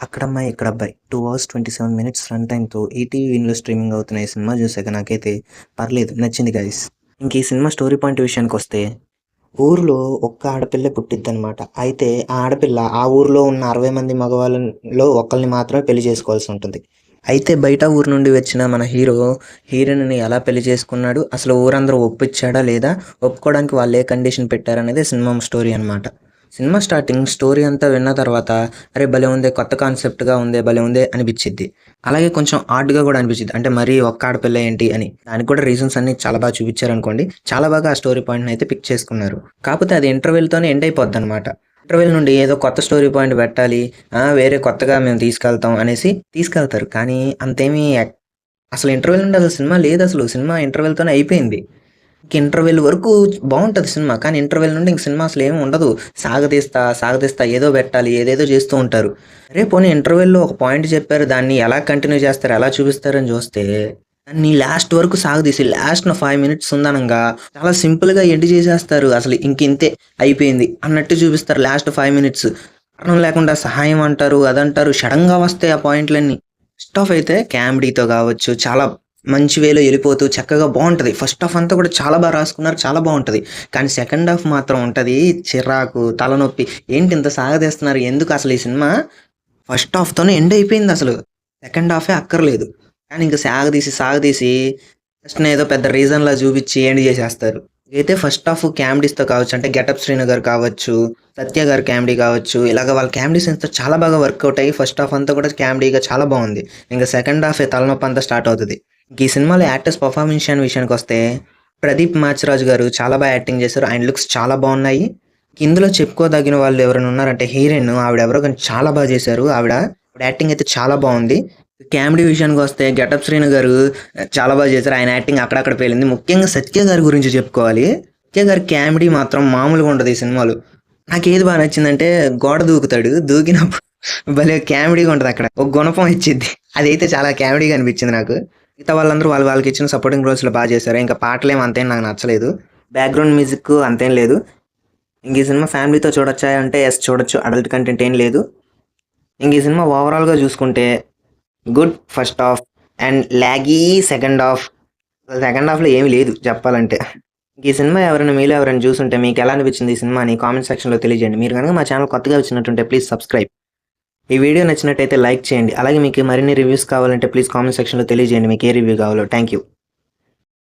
అక్కడమ్మాయి ఇక్కడబ్బాయి 2 hours 27 minutes run టైమ్‌తో ETV streaming అవుతున్న ఈ సినిమా చూసాక నాకైతే పర్లేదు నచ్చింది గైస్. ఇంక ఈ సినిమా స్టోరీ పాయింట్ విషయానికొస్తే ఊర్లో ఒక్క ఆడపిల్లే పుట్టిద్దనమాట. అయితే ఆ ఆడపిల్ల ఆ ఊర్లో ఉన్న 60 మంది మగవాళ్ళలో ఒకళ్ళని మాత్రమే పెళ్లి చేసుకోవాల్సి ఉంటుంది. అయితే బయట ఊరు నుండి వచ్చిన మన హీరో హీరోయిన్‌ని ఎలా పెళ్లి చేసుకున్నాడు? అసలు ఊరందరూ ఒప్పించాడా లేదా? ఒప్పుకోవడానికి వాళ్ళు ఏ కండిషన్ పెట్టారనేదే సినిమా స్టోరీ అనమాట. సినిమా స్టార్టింగ్ స్టోరీ అంతా విన్న తర్వాత అరే భలే ఉందే, కొత్త కాన్సెప్ట్‌గా ఉందే, భలే ఉందే అనిపిచ్చిద్ది. అలాగే కొంచెం ఆడ్‌గా కూడా అనిపిచ్చిద్ది. అంటే మరీ ఒక్క ఆడపిల్ల ఏంటి అని. దానికి కూడా రీజన్స్ అన్నీ చాలా బాగా చూపిచ్చారనుకోండి. చాలా బాగా ఆ స్టోరీ పాయింట్‌ని అయితే పిక్ చేసుకున్నారు. కాకపోతే అది ఇంటర్వెల్‌తోనే ఎండ్ అయిపోద్దనమాట. ఇంటర్వెల్ నుండి ఏదో కొత్త స్టోరీ పాయింట్ పెట్టాలి. వేరే కొత్తగా మేము తీసుకెళ్తాం అనేసి తీసుకెళ్తారు. కానీ అంతేమీ అసలు ఇంటర్వెల్ నుండి అసలు సినిమా లేదసలు. సినిమా ఇంటర్వెల్‌తోనే అయిపోయింది. ఇంటర్వెల్ వరకు బావుంటది సినిమా. కానీ ఇంటర్వెల్ నుండి ఇంక సినిమా అసలేమి ఉండదు. సాగదీస్తా ఏదో పెట్టాలి, ఏదేదో చేస్తూ ఉంటారు. అరే పోనీ ఇంటర్వెల్‌లో ఒక పాయింట్ చెప్పారు. దాన్ని ఎలా కంటిన్యూ చేస్తారు, ఎలా చూపిస్తారని చూస్తే, దాన్ని లాస్ట్ వరకు సాగదీసి లాస్ట్‌న 5 మినిట్స్ ఉందనంగా చాలా సింపుల్‌గా ఎండ్ చేసేస్తారు. అసలు ఇంకింతే అయిపోయింది అన్నట్టు చూపిస్తారు లాస్ట్ 5 మినిట్స్. కారణం లేకుండా సహాయం అంటారు, అదంటారు. సడెన్‌గా వస్తాయి ఆ పాయింట్‌లన్నీ. ఫస్ట్ హాఫ్ అయితే కామెడీతో కావచ్చు, చాలా మంచి వేలో ఎళ్ళిపోతూ చక్కగా బావుంటది. ఫస్ట్ హాఫ్ అంతా కూడా చాలా రాసుకున్నారు. చాలా బావుంటది. కానీ సెకండ్ హాఫ్ మాత్రం ఉంటది చిరాకు, తలనొప్పి. ఏంటి ఇంత సాగదీస్తున్నారు? ఎందుకు అసలు ఈ సినిమా ఫస్ట్ హాఫ్‌తోనే ఎండ్ అయిపోయిందసలు. సెకండ్ హాఫే అక్కర్లేదు. కానీ ఇంక సాగదీసి జస్ట్ ఏదో పెద్ద రీజన్‌లా చూపిచ్చి ఎండ్ చేసేస్తారు. అయితే ఫస్ట్ హాఫ్ కామెడీస్‌తో కావచ్చు, అంటే 'గెటప్ శ్రీను' గారు కావచ్చు, 'సత్య' గారి కామెడీ కావచ్చు, ఇలాగ వాళ్ళ కామెడీ సెన్స్‌తో చాలా బాగా వర్కౌట్ అయ్యి ఫస్ట్ హాఫ్ అంతా కూడా కామెడీగా చాలా బావుంది. ఇంక సెకండ్ హాఫే తలనొప్పంతా స్టార్ట్ అవుతది. ఈ సినిమాలో యాక్టర్స్ పర్ఫార్మెన్స్ విషయానికొస్తే ప్రదీప్ మాచిరాజు గారు చాలా బాగా యాక్టింగ్ చేశారు. ఆయన లుక్స్ చాలా బాగున్నాయి. ఇందులో చెప్పుకోదగిన వాళ్ళు ఎవరైనా ఉన్నారంటే హీరోయిన్ ఆవిడెవరో కానీ చాలా బాగా చేశారు. ఆవిడ యాక్టింగ్ అయితే చాలా బాగుంది. కామెడీ విషయానికొస్తే 'గెటప్ శ్రీను' గారు చాలా బాగా చేశారు. ఆయన యాక్టింగ్ అక్కడక్కడ పేలింది. ముఖ్యంగా 'సత్య' గారి గురించి చెప్పుకోవాలి. 'సత్య' గారి కామెడీ మాత్రం మామూలుగా ఉండదు ఈ సినిమాలో. నాకేది బాగా నచ్చిందంటే గోడ దూకుతాడు. దూకినప్పుడు భలే కామెడీగా ఉంటది అక్కడ. ఒక గుణపం ఇచ్చిద్ది. అదైతే చాలా కామెడీగా అనిపించింది నాకు. మిగతా వాళ్ళందరూ వాళ్ళకి ఇచ్చిన సపోర్టింగ్ రోల్స్‌లో బాగా చేశారు. ఇంకా పాటలేం అంతేం నాకు నచ్చలేదు. బ్యాక్‌గ్రౌండ్ మ్యూజిక్ అంతేం లేదు. ఇంక ఈ సినిమా ఫ్యామిలీతో చూడొచ్చా అంటే యెస్ చూడొచ్చు. అడల్ట్ కంటెంట్ ఏం లేదు. ఇంక ఈ సినిమా ఓవరాల్‌గా చూసుకుంటే good first half and Logie second half. Second హాఫ్‌లో ఏమీ లేదు చెప్పాలంటే. ఈ సినిమా మీలో ఎవరైనా చూసుంటే మీకు ఎలా అనిపించింది ఈ సినిమాని కామెంట్ సెక్షన్‌లో తెలియజేయండి. మీరు గనుక మా ఛానల్ కొత్తగా వచ్చినట్టుంటే ప్లీజ్ సబ్స్క్రైబ్. ఈ వీడియో నచ్చినట్టయితే లైక్ చేయండి. అలాగే మీకు మరిన్ని రివ్యూస్ కావాలంటే ప్లీజ్ కామెంట్ సెక్షన్‌లో తెలియజేయండి మీకు ఏ రివ్యూ కావాలో. Thank you.